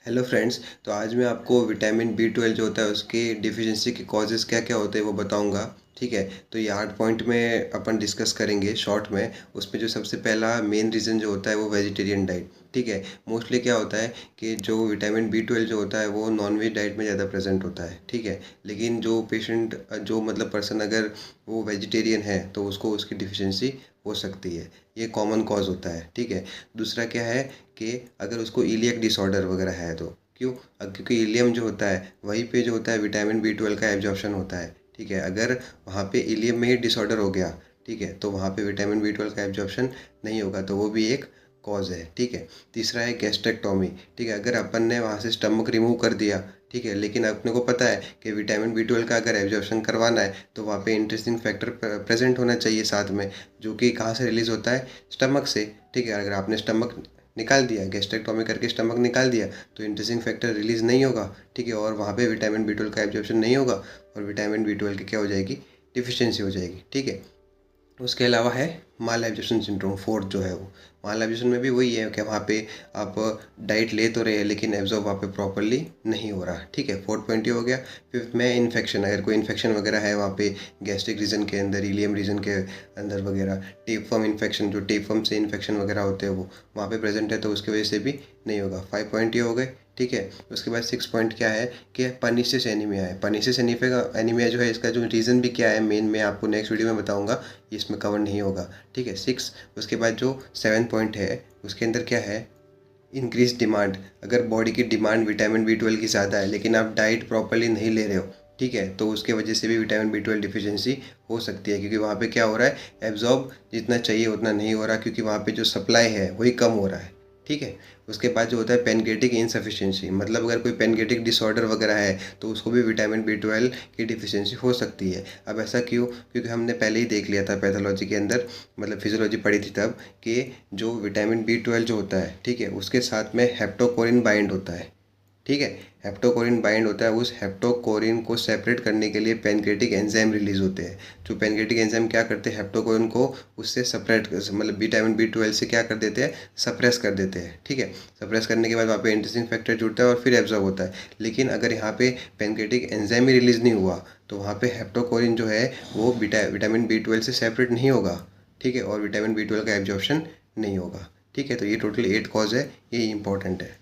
Hello friends. तो आज मैं आपको विटामिन बी 12 जो होता है उसकी डिफिशिएंसी के कॉजेज़ क्या क्या होते हैं वो बताऊंगा। ठीक है, तो ये 8 पॉइंट में अपन डिस्कस करेंगे शॉर्ट में। उसमें जो सबसे पहला मेन रीज़न जो होता है वो वेजिटेरियन डाइट। ठीक है, मोस्टली क्या होता है कि जो विटामिन बी 12 जो होता है वो नॉन-वेज डाइट में ज़्यादा प्रेजेंट होता है। ठीक है, लेकिन जो पेशेंट जो मतलब पर्सन अगर वो वेजिटेरियन है तो उसको उसकी डिफिशिएंसी हो सकती है। ये कॉमन कॉज होता है। ठीक है, दूसरा क्या है कि अगर उसको इलियक डिसऑर्डर वगैरह है तो क्यों? क्योंकि इलियम जो होता है वहीं पे जो होता है विटामिन बी 12 का एब्जॉर्प्शन होता है। ठीक है, अगर वहाँ पे इलियम में ही डिसऑर्डर हो गया, ठीक है, तो वहाँ पे विटामिन बी 12 का एब्जॉर्प्शन नहीं होगा, तो वो भी एक कॉज है। ठीक है, तीसरा है गैस्ट्रेक्टोमी। ठीक है, अगर अपन ने वहाँ से स्टमक रिमूव कर दिया, ठीक है, लेकिन अपने को पता है कि विटामिन बी 12 का अगर एब्जॉर्प्शन करवाना है तो वहाँ पे इंटरेस्टिंग फैक्टर प्रेजेंट होना चाहिए साथ में, जो कि कहाँ से रिलीज़ होता है? स्टमक से। ठीक है, अगर आपने स्टमक निकाल दिया, गैस्ट्रेक्टोमी करके स्टमक निकाल दिया, तो इंटरेस्टिंग फैक्टर रिलीज़ नहीं होगा। ठीक है, और वहाँ पे विटामिन बी 12 का एब्जॉर्प्शन नहीं होगा और विटामिन बी 12 की क्या हो जाएगी? डिफिशियंसी हो जाएगी। ठीक है, उसके अलावा है माल एब्जॉर्प्शन सिंड्रोम, फोर्थ जो है वो। माल एब्जॉर्प्शन में भी वही है कि वहाँ पे आप डाइट ले तो रहे हैं लेकिन एब्जॉर्ब वहाँ पे प्रॉपरली नहीं हो रहा। ठीक है, फोर्थ पॉइंट ये हो गया। फिफ्थ में इन्फेक्शन, अगर कोई इन्फेक्शन वगैरह है वहाँ पे गैस्ट्रिक रीजन के अंदर, इलियम रीजन के अंदर वगैरह, टेपवर्म इन्फेक्शन, जो टेपवर्म से इन्फेक्शन वगैरह होते हैं वो वहाँ पे प्रेजेंट है तो उसकी वजह से भी नहीं होगा। 5 पॉइंट ये हो गए। ठीक है, उसके बाद 6 पॉइंट क्या है कि पर्नीशियस एनीमिया है। पर्नीशियस एनीमिया जो है, इसका जो रीज़न भी क्या है मेन, मैं आपको नेक्स्ट वीडियो में बताऊंगा, ये इसमें कवर नहीं होगा। ठीक है, 6। उसके बाद जो 7 पॉइंट है उसके अंदर क्या है? Increase demand. अगर बॉडी की डिमांड विटामिन बी 12 की ज़्यादा है लेकिन आप डाइट प्रॉपरली नहीं ले रहे हो, ठीक है, तो उसके वजह से भी विटामिन बी 12 डिफिशियंसी हो सकती है, क्योंकि वहाँ पे क्या हो रहा है, एब्जॉर्ब जितना चाहिए उतना नहीं हो रहा, क्योंकि वहाँ पे जो सप्लाई है वही कम हो रहा है। ठीक है, उसके बाद जो होता है पैनक्रेटिक इनसफिशिएंसी, मतलब अगर कोई पैनक्रेटिक डिसऑर्डर वगैरह है तो उसको भी विटामिन बी 12 की डिफिशियंसी हो सकती है। अब ऐसा क्यों? क्योंकि हमने पहले ही देख लिया था पैथोलॉजी के अंदर, मतलब फिजियोलॉजी पढ़ी थी तब, कि जो विटामिन बी 12 जो होता है, ठीक है, उसके साथ में हेप्टोकोरिन बाइंड होता है। ठीक है, हेप्टोकोरिन बाइंड होता है, उस हेप्टोकोरिन को सेपरेट करने के लिए पैनक्रेटिक एंजाइम रिलीज होते हैं। जो पैनक्रेटिक एंजाइम क्या करते हैं, हेप्टोकोरिन को उससे सेपरेट, मतलब विटामिन बी 12 से क्या कर देते हैं? सप्रेस कर देते हैं। ठीक है, सप्रेस करने के बाद वहाँ पे इंटरेस्टिंग फैक्टर जुड़ता है और फिर एब्जॉर्ब होता है। लेकिन अगर यहाँ पे पैनक्रेटिक एंजाइम ही रिलीज नहीं हुआ तो वहाँ पे हेप्टोकोरिन जो है वो विटामिन बी 12 से सेपरेट नहीं होगा। ठीक है, और विटामिन बी 12 का एब्जॉर्प्शन नहीं होगा। ठीक है, तो ये टोटल 8 कॉज है, ये इंपॉर्टेंट है।